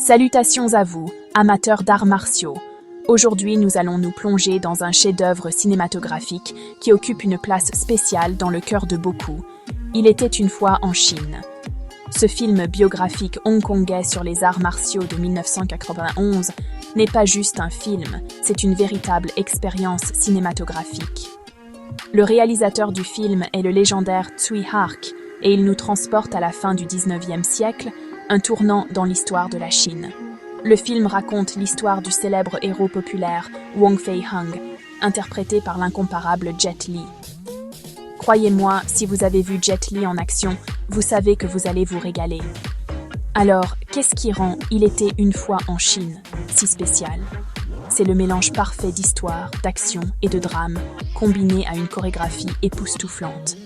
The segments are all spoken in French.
Salutations à vous, amateurs d'arts martiaux. Aujourd'hui, nous allons nous plonger dans un chef-d'œuvre cinématographique qui occupe une place spéciale dans le cœur de beaucoup. Il était une fois en Chine. Ce film biographique hongkongais sur les arts martiaux de 1991 n'est pas juste un film, c'est une véritable expérience cinématographique. Le réalisateur du film est le légendaire Tsui Hark et il nous transporte à la fin du 19e siècle, un tournant dans l'histoire de la Chine. Le film raconte l'histoire du célèbre héros populaire Wong Fei-hung, interprété par l'incomparable Jet Li. Croyez-moi, si vous avez vu Jet Li en action, vous savez que vous allez vous régaler. Alors, qu'est-ce qui rend « Il était une fois en Chine » si spécial? C'est le mélange parfait d'histoire, d'action et de drame, combiné à une chorégraphie époustouflante.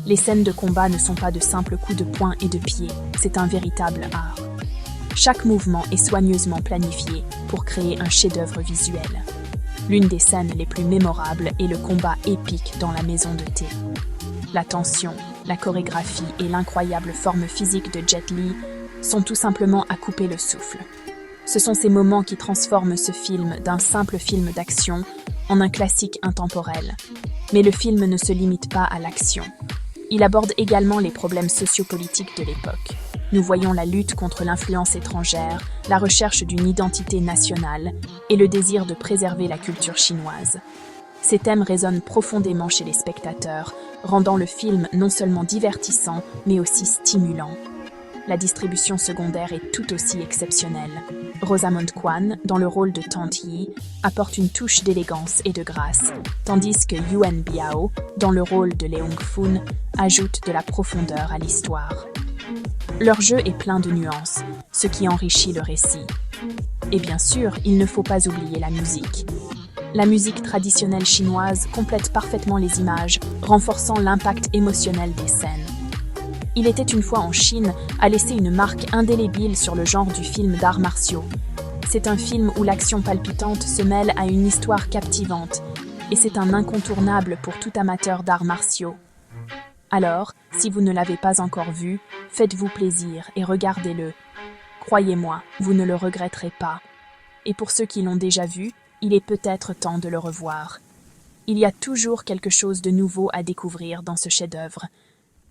Les scènes de combat ne sont pas de simples coups de poing et de pied, c'est un véritable art. Chaque mouvement est soigneusement planifié pour créer un chef-d'œuvre visuel. L'une des scènes les plus mémorables est le combat épique dans la maison de thé. La tension, la chorégraphie et l'incroyable forme physique de Jet Li sont tout simplement à couper le souffle. Ce sont ces moments qui transforment ce film d'un simple film d'action en un classique intemporel. Mais le film ne se limite pas à l'action. Il aborde également les problèmes sociopolitiques de l'époque. Nous voyons la lutte contre l'influence étrangère, la recherche d'une identité nationale et le désir de préserver la culture chinoise. Ces thèmes résonnent profondément chez les spectateurs, rendant le film non seulement divertissant, mais aussi stimulant. La distribution secondaire est tout aussi exceptionnelle. Rosamund Kwan, dans le rôle de Tante Yi, apporte une touche d'élégance et de grâce, tandis que Yuan Biao, dans le rôle de Leung Fun, ajoute de la profondeur à l'histoire. Leur jeu est plein de nuances, ce qui enrichit le récit. Et bien sûr, il ne faut pas oublier la musique. La musique traditionnelle chinoise complète parfaitement les images, renforçant l'impact émotionnel des scènes. Il était une fois en Chine a laissé une marque indélébile sur le genre du film d'arts martiaux. C'est un film où l'action palpitante se mêle à une histoire captivante, et c'est un incontournable pour tout amateur d'arts martiaux. Alors, si vous ne l'avez pas encore vu, faites-vous plaisir et regardez-le. Croyez-moi, vous ne le regretterez pas. Et pour ceux qui l'ont déjà vu, il est peut-être temps de le revoir. Il y a toujours quelque chose de nouveau à découvrir dans ce chef-d'œuvre.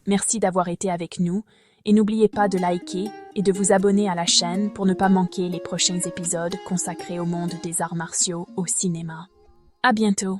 Merci d'avoir été avec nous et n'oubliez pas de liker et de vous abonner à la chaîne pour ne pas manquer les prochains épisodes consacrés au monde des arts martiaux au cinéma. À bientôt!